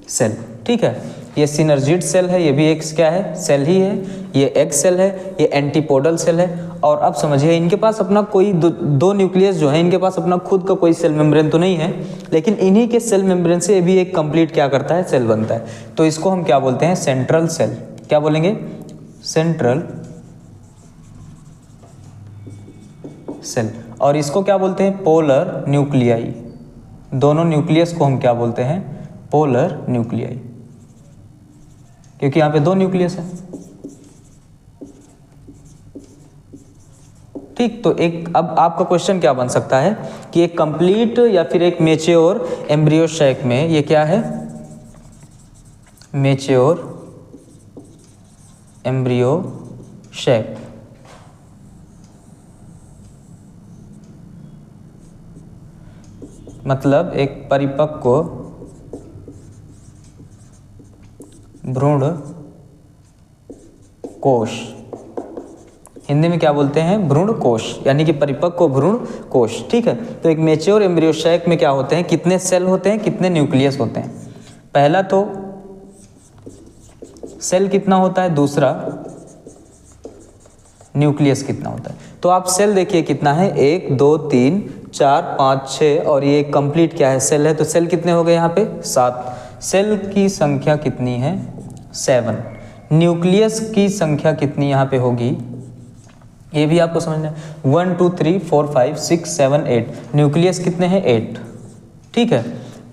सेल, ठीक है। ये सिनर्जिड सेल है, ये भी एक क्या है, सेल ही है, ये एग सेल है, ये एंटीपोडल सेल है। और अब समझिए इनके पास अपना कोई दो न्यूक्लियस जो है, इनके पास अपना खुद का कोई सेल मेम्ब्रेन तो नहीं है, लेकिन इन्हीं के सेल मेम्ब्रेन से भी एक कंप्लीट क्या करता है, सेल बनता है। तो इसको हम क्या बोलते हैं, सेंट्रल सेल। क्या बोलेंगे, सेंट्रल सेल। और इसको क्या बोलते हैं, पोलर न्यूक्लियाई। दोनों न्यूक्लियस को हम क्या बोलते हैं, पोलर न्यूक्लियाई, क्योंकि यहाँ पे 2 न्यूक्लियस है, ठीक। तो एक अब आपका क्वेश्चन क्या बन सकता है कि एक कंप्लीट या फिर एक मैच्योर एम्ब्रियो शैक में ये क्या है, मैच्योर एम्ब्रियो शैक, मतलब एक परिपक्व भ्रूण कोश, हिंदी में क्या बोलते हैं, भ्रूण कोश, यानी कि परिपक्व भ्रूण कोश, ठीक है। तो एक मैच्योर एम्ब्रियो शैक में क्या होते हैं, कितने सेल होते हैं, कितने न्यूक्लियस होते हैं। पहला तो सेल कितना होता है, दूसरा न्यूक्लियस कितना होता है। तो आप सेल देखिए कितना है, 1 2 3 4 5 6, और ये कंप्लीट क्या है, सेल है। तो सेल कितने हो गए यहाँ पे, 7। सेल की संख्या कितनी है, 7। न्यूक्लियस की संख्या कितनी यहाँ पे होगी, ये भी आपको समझना है। 1 2 3 4 5 6 7 8, न्यूक्लियस कितने हैं, 8, ठीक है।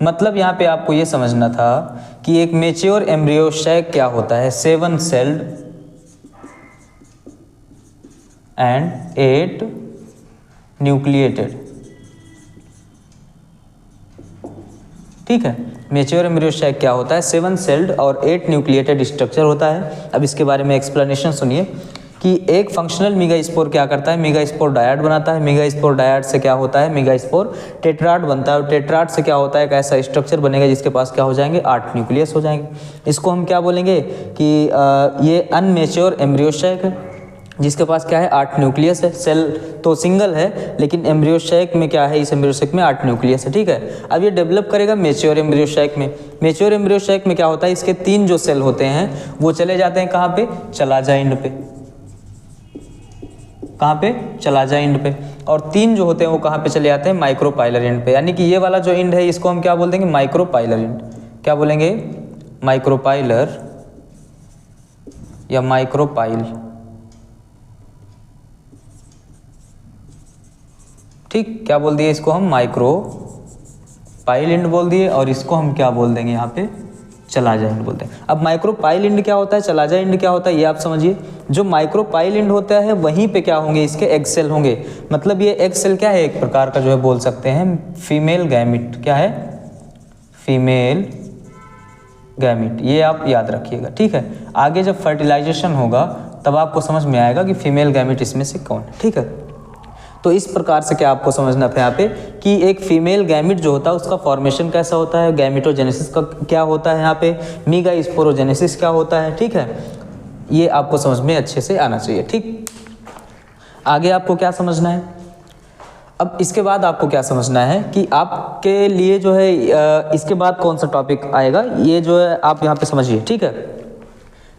मतलब यहाँ पे आपको ये समझना था कि एक मैच्योर एम्ब्रियो शैक क्या होता है, 7 सेल्ड एंड 8 न्यूक्लिएटेड, ठीक है। मैच्योर एम्ब्रियो शैक क्या होता है, 7 सेल्ड और 8 न्यूक्लिएटेड स्ट्रक्चर होता है। अब इसके बारे में एक्सप्लेनेशन सुनिए कि एक फंक्शनल मेगास्पोर क्या करता है, मेगास्पोर डायड बनाता है। मेगास्पोर डायड से क्या होता है, मेगास्पोर टेट्राड बनता है, और टेट्राड से क्या होता है, एक ऐसा स्ट्रक्चर बनेगा जिसके पास क्या हो जाएंगे, 8 न्यूक्लियस हो जाएंगे। इसको हम क्या बोलेंगे कि ये अनमैच्योर एम्ब्रियो शैक है, जिसके पास क्या है, 8 न्यूक्लियस है। सेल तो सिंगल है, लेकिन एम्ब्रियो शैक में क्या है, इस एम्ब्रियो शैक में 8 न्यूक्लियस है, ठीक है। अब ये डेवलप करेगा मैच्योर एम्ब्रियो शैक में। मैच्योर एम्ब्रियो शैक में क्या होता है, इसके 3 जो सेल होते हैं वो चले जाते हैं कहाँ पे, चलाजा एंड पे, कहाँ पे, चलाजा एंड पे। और 3 जो होते हैं वो कहाँ पे चले जाते हैं, माइक्रोपाइलर एंड पे। यानी कि ये वाला जो एंड है इसको हम क्या बोल देंगे, माइक्रोपाइलर एंड। क्या बोलेंगे, माइक्रोपाइलर या माइक्रोपाइल, ठीक। क्या बोल दिए इसको हम, माइक्रोपाइल एंड बोल दिए, और इसको हम क्या बोल देंगे यहाँ पे, चलाजा एंड बोलते हैं। अब माइक्रोपाइल एंड क्या होता है, चलाजा एंड क्या होता है, ये आप समझिए। जो माइक्रोपाइल एंड होता है वहीं पे क्या होंगे, इसके एग सेल होंगे। मतलब ये एग सेल क्या है, एक प्रकार का जो है बोल सकते हैं फीमेल गैमिट। क्या है, फीमेल गैमिट, ये आप याद रखिएगा, ठीक है। आगे जब फर्टिलाइजेशन होगा तब आपको समझ में आएगा कि फीमेल गैमिट इसमें से कौन है, ठीक है। तो इस प्रकार से क्या आपको समझना था यहाँ पे कि एक फीमेल गैमिट जो होता है उसका फॉर्मेशन कैसा होता है, गैमिटोजेनेसिस का क्या होता है, यहाँ पे मीगास्पोरोजेनेसिस क्या होता है, ठीक है। ये आपको समझ में अच्छे से आना चाहिए, ठीक। आगे आपको क्या समझना है, अब इसके बाद आपको क्या समझना है कि आपके लिए जो है इसके बाद कौन सा टॉपिक आएगा, ये जो है आप यहाँ पे समझिए, ठीक है।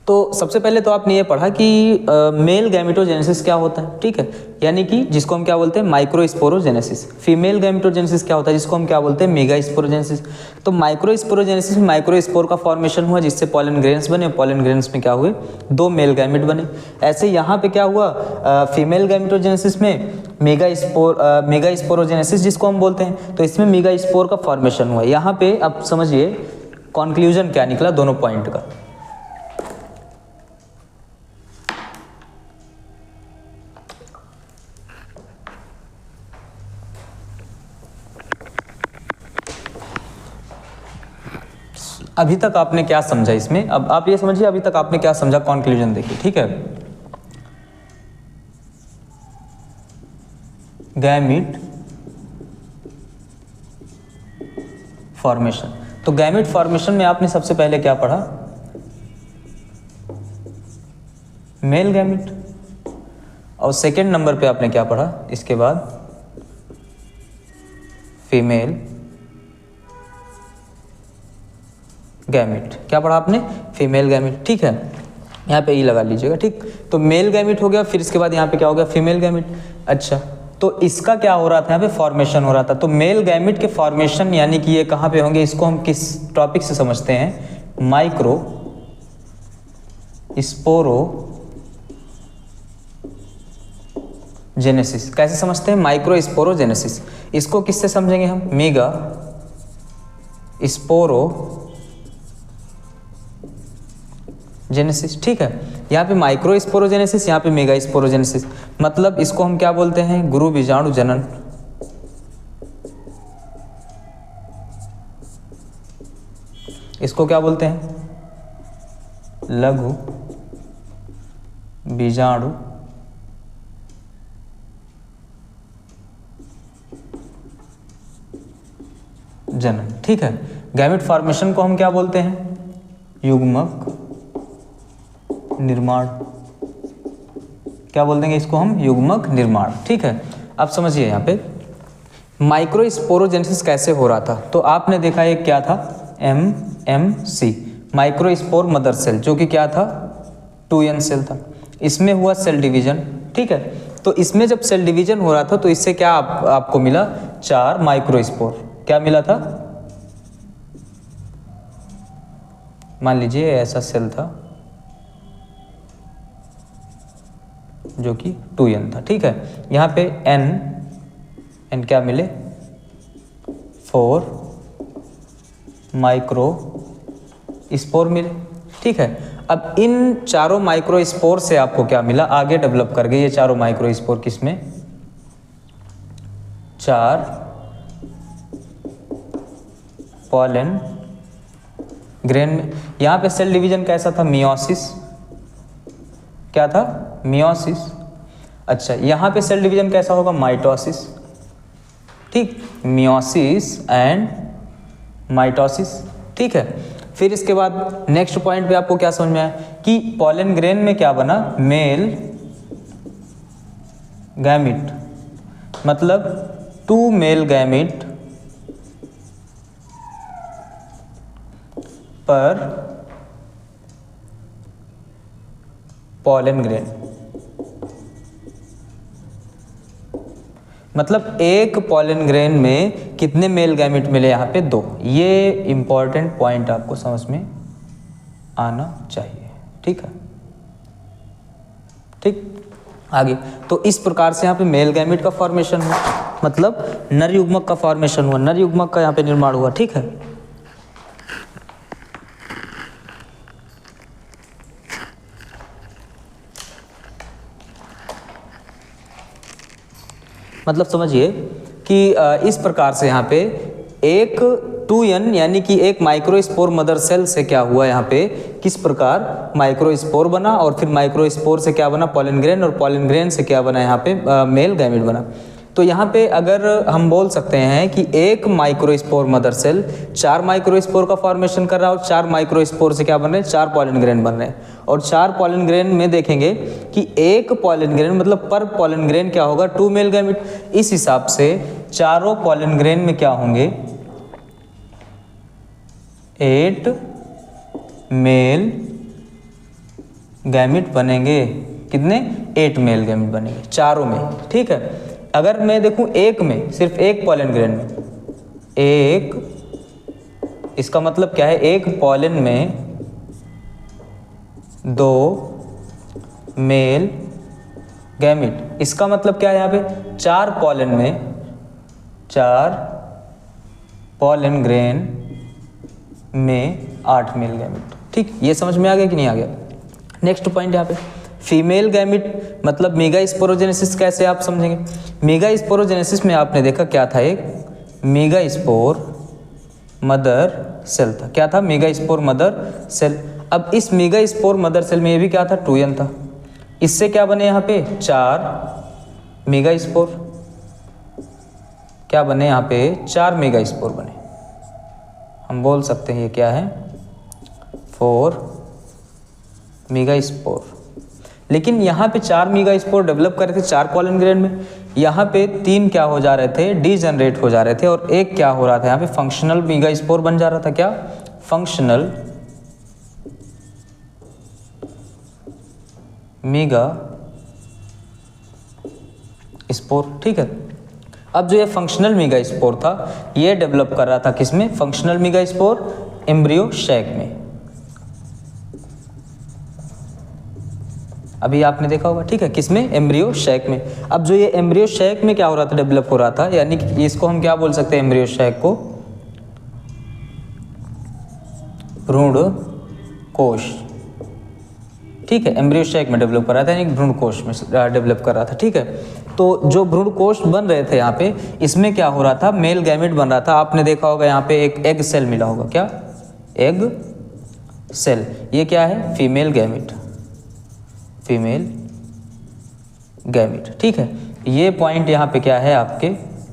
तो सबसे पहले तो आपने ये पढ़ा कि मेल गैमेटोजेनेसिस क्या होता है, ठीक है, यानी कि जिसको हम क्या बोलते हैं माइक्रोस्पोरोजेनेसिस। फीमेल गैमेटोजेनेसिस क्या होता है, जिसको हम क्या बोलते हैं मेगास्पोरोजेनेसिस। तो माइक्रोस्पोरोजेनेसिस में माइक्रोस्पोर का फॉर्मेशन हुआ जिससे पॉलन ग्रेन्स बने, पॉलन ग्रेन्स में क्या हुए 2 मेल गैमेट बने। ऐसे यहाँ पे क्या हुआ फीमेल गैमेटोजेनेसिस में मेगास्पोरोजेनेसिस जिसको हम बोलते हैं, तो इसमें मेगास्पोर का फॉर्मेशन हुआ। यहाँ पे अब समझिए कॉन्क्लूजन क्या निकला दोनों पॉइंट का। अभी तक आपने क्या समझा इसमें, अब आप ये समझिए अभी तक आपने क्या समझा, कॉन्क्लूजन देखिए, ठीक है। गैमीट फॉर्मेशन, तो गैमीट फॉर्मेशन में आपने सबसे पहले क्या पढ़ा, मेल गैमीट, और सेकंड नंबर पे आपने क्या पढ़ा इसके बाद फीमेल गैमिट। क्या पढ़ा आपने, फीमेल गैमिट, ठीक है, यहाँ पे ई लगा लीजिएगा, ठीक। तो मेल गैमिट हो गया, फिर इसके बाद यहाँ पे क्या हो गया फीमेल गैमिट। अच्छा, तो इसका क्या हो रहा था, यहाँ पे फॉर्मेशन हो रहा था। तो मेल गैमिट के फॉर्मेशन यानी कि ये कहाँ पे होंगे, इसको हम किस टॉपिक से समझते हैं, माइक्रो स्पोरोजेनेसिस। कैसे समझते हैं, माइक्रो स्पोरोजेनेसिस। इसको किससे समझेंगे हम, मेगा स्पोरोजेनेसिस, ठीक है। यहाँ पे माइक्रो स्पोरोजेनेसिस, यहाँ पे मेगा स्पोरोजेनेसिस, मतलब इसको हम क्या बोलते हैं, गुरु बीजाणु जनन। इसको क्या बोलते हैं, लघु बीजाणु जनन, ठीक है। गैमेट फॉर्मेशन को हम क्या बोलते हैं, युग्मक निर्माण। क्या बोल देंगे इसको हम, युग्मक निर्माण, ठीक है। अब समझिए यहाँ पे माइक्रो स्पोरोजेनेसिस कैसे हो रहा था। तो आपने देखा एक क्या था, MMC microspore mother cell, जो कि क्या था 2n सेल था। इसमें हुआ सेल डिवीजन, ठीक है। तो इसमें जब सेल डिवीजन हो रहा था तो इससे क्या आपको मिला, 4 माइक्रोस्पोर। क्या मिला था, मान लीजिए ऐसा सेल था जो कि 2n था, ठीक है। यहाँ पे n क्या मिले 4 माइक्रो स्पोर मिले, ठीक है। अब इन चारों माइक्रो स्पोर से आपको क्या मिला, आगे डेवलप कर गए ये चारों माइक्रो स्पोर, किसमें 4 पॉलन ग्रेन में। यहाँ पे सेल डिवीजन कैसा था, मियोसिस। क्या था, मियोसिस। अच्छा, यहाँ पे सेल डिवीजन कैसा होगा, माइटोसिस, ठीक, मियोसिस एंड माइटोसिस, ठीक है। फिर इसके बाद नेक्स्ट पॉइंट पे आपको क्या समझ में आया कि पॉलन ग्रेन में क्या बना, मेल गैमिट, मतलब 2 मेल गैमिट पर पॉलन ग्रेन, मतलब एक पॉलन ग्रेन में कितने मेल गैमिट मिले, यहाँ पे 2। ये इंपॉर्टेंट पॉइंट आपको समझ में आना चाहिए, ठीक है, ठीक। आगे तो इस प्रकार से यहाँ पे मेल गैमिट का फॉर्मेशन हुआ, मतलब नर युग्मक का फॉर्मेशन हुआ, नर युग्मक का यहाँ पे निर्माण हुआ, ठीक है। मतलब समझिए कि इस प्रकार से यहाँ पे एक 2n यानी कि एक माइक्रोस्पोर मदर सेल से क्या हुआ, यहाँ पे किस प्रकार माइक्रोस्पोर बना, और फिर माइक्रोस्पोर से क्या बना, पॉलन ग्रेन, और पॉलन ग्रेन से क्या बना, यहाँ पे मेल गैमिट बना। तो यहाँ पे अगर हम बोल सकते हैं कि एक माइक्रोस्पोर मदर सेल 4 माइक्रोस्पोर का फॉर्मेशन कर रहा है और 4 माइक्रोस्पोर से क्या बन रहे हैं, 4 पॉलन ग्रेन बन रहे हैं। और 4 पॉलन ग्रेन में देखेंगे कि एक पॉलन ग्रेन मतलब पर पॉलन ग्रेन क्या होगा, 2 मेल गैमेट। इस हिसाब से चारों पॉलन ग्रेन में क्या होंगे, 8 मेल गैमेट बनेंगे। कितने, 8 मेल गैमेट बनेंगे चारों में, ठीक है। अगर मैं देखूं एक में, सिर्फ एक पॉलन ग्रेन में, एक, इसका मतलब क्या है, एक पॉलन में 2 मेल गैमेट। इसका मतलब क्या है, यहाँ पे 4 पॉलन में 4 पॉलन ग्रेन में 8 मेल गैमेट, ठीक। ये समझ में आ गया कि नहीं आ गया। नेक्स्ट पॉइंट यहाँ पे फीमेल गैमेट मतलब मेगा स्पोरोजेनेसिस कैसे आप समझेंगे। मेगा स्पोरोजेनेसिस में आपने देखा क्या था, एक मेगा स्पोर मदर सेल था। क्या था, मेगा स्पोर मदर सेल। अब इस मेगा स्पोर मदर सेल में ये भी क्या था, 2n था। इससे क्या बने यहाँ पे 4 मेगा स्पोर, क्या बने यहाँ पे 4 मेगा स्पोर बने। हम बोल सकते हैं ये क्या है, 4 मेगा स्पोर। लेकिन यहाँ पे 4 मेगा स्पोर डेवलप कर रहे थे 4 पॉलन ग्रेन में, यहाँ पे 3 क्या हो जा रहे थे, डीजनरेट हो जा रहे थे, और एक क्या हो रहा था यहाँ पे फंक्शनल मेगा स्पोर बन जा रहा था। क्या, फंक्शनल मेगा स्पोर, ठीक है। अब जो ये फंक्शनल मेगा स्पोर था ये डेवलप कर रहा था किसमें, फंक्शनल मेगा स्पोर एम्ब्रियो शैक में। अभी आपने देखा होगा, ठीक है, किसमें, एम्ब्रियो शैक में। अब जो ये एम्ब्रियो शैक में क्या हो रहा था, डेवलप हो रहा था, यानी कि इसको हम क्या बोल सकते हैं, एम्ब्रियो शैक को भ्रूण कोश, ठीक है। एम्ब्रियो शैक में डेवलप कर रहा था, यानी भ्रूण कोश में डेवलप कर रहा था, ठीक है। तो जो भ्रूण कोश बन रहे थे यहाँ पे, इसमें क्या हो रहा था, मेल गैमेट बन रहा था। आपने देखा होगा यहाँ पे एक एग सेल मिला होगा, क्या, एग सेल। ये क्या है, फीमेल गैमेट, फीमेल गैमेट, ठीक है। ये पॉइंट यहाँ पे क्या है आपके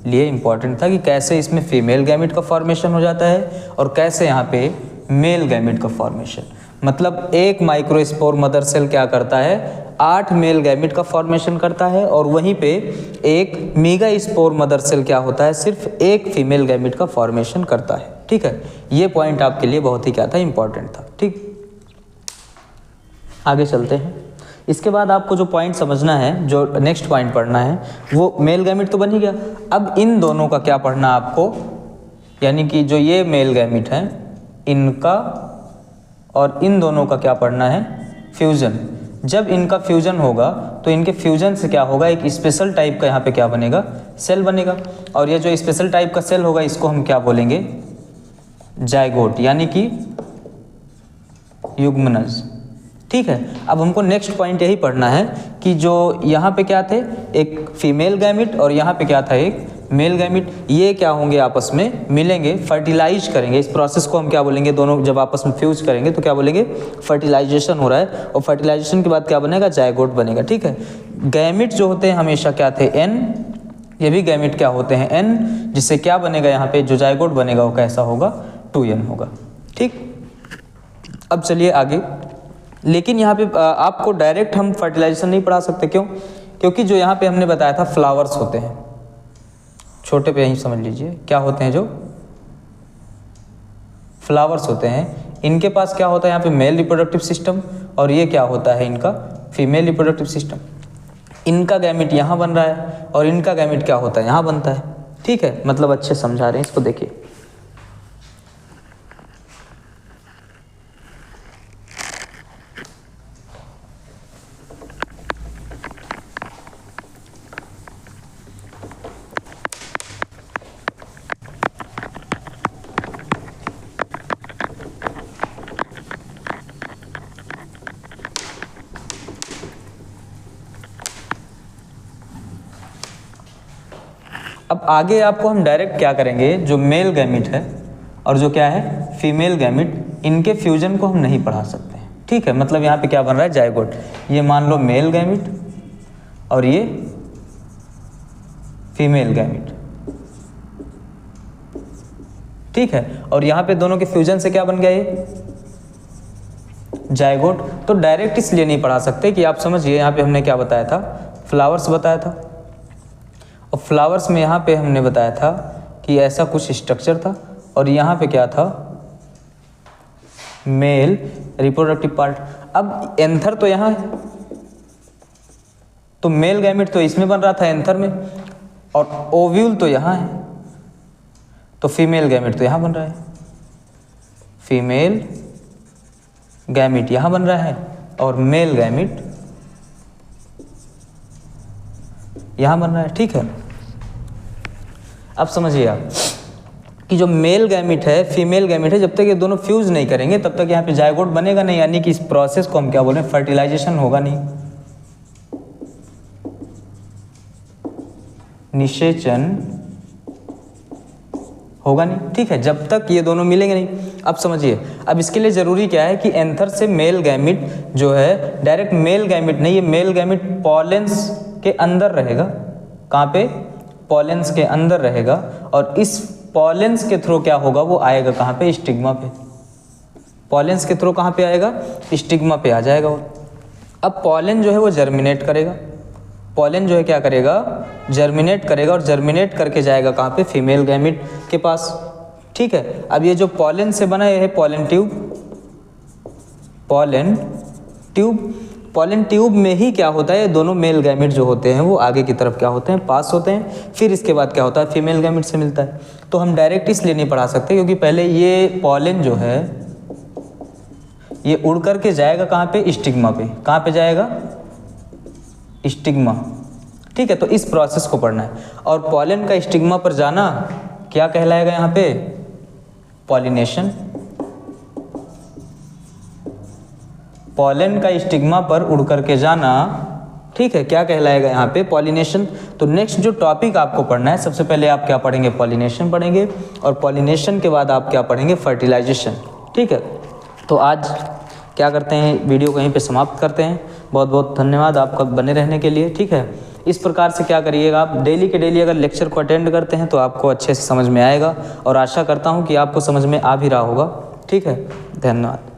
लिए इंपॉर्टेंट था कि कैसे इसमें फीमेल गैमेट का फॉर्मेशन हो जाता है और कैसे यहाँ पे मेल गैमेट का फॉर्मेशन। मतलब एक माइक्रोस्पोर मदर सेल क्या करता है, 8 मेल गैमेट का फॉर्मेशन करता है, और वहीं पे एक मेगा स्पोर मदर सेल क्या होता है, सिर्फ एक फीमेल गैमेट का फॉर्मेशन करता है, ठीक है। ये पॉइंट आपके लिए बहुत ही क्या था, इंपॉर्टेंट था, ठीक। आगे चलते हैं। इसके बाद आपको जो पॉइंट समझना है, जो नेक्स्ट पॉइंट पढ़ना है, वो मेल गैमेट तो बन ही गया। अब इन दोनों का क्या पढ़ना आपको, यानी कि जो ये मेल गैमेट हैं इनका और इन दोनों का क्या पढ़ना है, फ्यूजन। जब इनका फ्यूजन होगा तो इनके फ्यूजन से क्या होगा, एक स्पेशल टाइप का यहाँ पे क्या बनेगा, सेल बनेगा। और ये जो स्पेशल टाइप का सेल होगा इसको हम क्या बोलेंगे, जायगोट, यानी कि युग्मनज, ठीक है। अब हमको नेक्स्ट पॉइंट यही पढ़ना है कि जो यहाँ पे क्या थे, एक फीमेल गैमेट और यहाँ पे क्या था, एक मेल गैमेट। ये क्या होंगे, आपस में मिलेंगे, फर्टिलाइज करेंगे। इस प्रोसेस को हम क्या बोलेंगे, दोनों जब आपस में फ्यूज करेंगे तो क्या बोलेंगे, फर्टिलाइजेशन हो रहा है। और फर्टिलाइजेशन के बाद क्या बनेगा, जायगोट बनेगा, ठीक है। गैमेट जो होते हैं हमेशा क्या थे, एन, ये भी गैमेट क्या होते हैं, एन, जिससे क्या बनेगा यहाँ पे, जो जायगोट बनेगा वो कैसा होगा, 2n होगा, ठीक। अब चलिए आगे। लेकिन यहाँ पे आपको डायरेक्ट हम फर्टिलाइजेशन नहीं पढ़ा सकते, क्यों, क्योंकि जो यहाँ पे हमने बताया था फ्लावर्स होते हैं, छोटे पे यहीं समझ लीजिए क्या होते हैं, जो फ्लावर्स होते हैं, इनके पास क्या होता है यहाँ पे मेल रिप्रोडक्टिव सिस्टम, और ये क्या होता है इनका फीमेल रिप्रोडक्टिव सिस्टम। इनका गैमेट यहाँ बन रहा है और इनका गैमेट क्या होता है, यहाँ बनता है, ठीक है। मतलब अच्छे समझा रहे हैं, इसको देखिए। अब आगे आपको हम डायरेक्ट क्या करेंगे, जो मेल गैमेट है और जो क्या है फीमेल गैमेट, इनके फ्यूजन को हम नहीं पढ़ा सकते हैं, ठीक है। मतलब यहाँ पे क्या बन रहा है, जायगोट। ये मान लो मेल गैमेट और ये फीमेल गैमिट, ठीक है। और यहाँ पे दोनों के फ्यूजन से क्या बन गया ये जायगोट। तो डायरेक्ट इसलिए नहीं पढ़ा सकते कि आप समझिए, यहाँ पे हमने क्या बताया था, फ्लावर्स बताया था, और फ्लावर्स में यहाँ पे हमने बताया था कि ऐसा कुछ स्ट्रक्चर था, और यहाँ पे क्या था, मेल रिप्रोडक्टिव पार्ट। अब एंथर तो यहाँ है, तो मेल गैमिट तो इसमें बन रहा था एंथर में, और ओव्यूल तो यहाँ है, तो फीमेल गैमिट तो यहाँ बन रहा है, फीमेल गैमिट यहाँ बन रहा है, और मेल गैमिट यहाँ बन रहा है, ठीक है। अब समझिए आप कि जो मेल गैमिट है, फीमेल गैमिट है, जब तक ये दोनों फ्यूज नहीं करेंगे तब तक यहाँ पे जायगोट बनेगा नहीं, यानी कि इस प्रोसेस को हम क्या बोल रहे हैं, फर्टिलाइजेशन होगा नहीं, निषेचन होगा नहीं, ठीक है, जब तक ये दोनों मिलेंगे नहीं। अब समझिए, अब इसके लिए ज़रूरी क्या है कि एंथर से मेल गैमिट जो है डायरेक्ट मेल गैमिट नहीं, ये मेल गैमिट पॉलेंस के अंदर रहेगा। कहाँ पे, पॉलेंस के अंदर रहेगा, और इस पॉलेंस के थ्रू क्या होगा, वो आएगा कहाँ पे, स्टिग्मा पे। पॉलेंस के थ्रू कहाँ पे आएगा, स्टिग्मा पे आ जाएगा वो। अब पॉलेन जो है वो जर्मिनेट करेगा, पॉलेन जो है क्या करेगा, जर्मिनेट करेगा, और जर्मिनेट करके जाएगा कहाँ पे, फीमेल गैमिट के पास, ठीक है। अब ये जो पॉलेन से बना है pollen tube, pollen tube, pollen tube में ही क्या होता है, दोनों मेल गैमिट जो होते हैं वो आगे की तरफ क्या होते हैं, पास होते हैं, फिर इसके बाद क्या होता है, फीमेल गैमिट से मिलता है। तो हम डायरेक्ट इसलिए नहीं पढ़ा सकते क्योंकि पहले ये पॉलेन जो है ये उड़ करके जाएगा कहाँ पे, स्टिग्मा पे। कहाँ पे जाएगा, स्टिग्मा, ठीक है। तो इस प्रोसेस को पढ़ना है, और पॉलेन का स्टिग्मा पर जाना क्या कहलाएगा यहाँ पे, पॉलिनेशन। पॉलेन का स्टिग्मा पर उड़ करके जाना, ठीक है, क्या कहलाएगा यहाँ पे, पॉलिनेशन। तो नेक्स्ट जो टॉपिक आपको पढ़ना है, सबसे पहले आप क्या पढ़ेंगे, पॉलिनेशन पढ़ेंगे, और पॉलिनेशन के बाद आप क्या पढ़ेंगे, फर्टिलाइजेशन, ठीक है। तो आज क्या करते हैं, वीडियो को यहीं पे समाप्त करते हैं। बहुत बहुत धन्यवाद आपका बने रहने के लिए, ठीक है। इस प्रकार से क्या करिएगा, आप डेली के डेली अगर लेक्चर को अटेंड करते हैं तो आपको अच्छे से समझ में आएगा, और आशा करता हूँ कि आपको समझ में आ भी रहा होगा, ठीक है। धन्यवाद।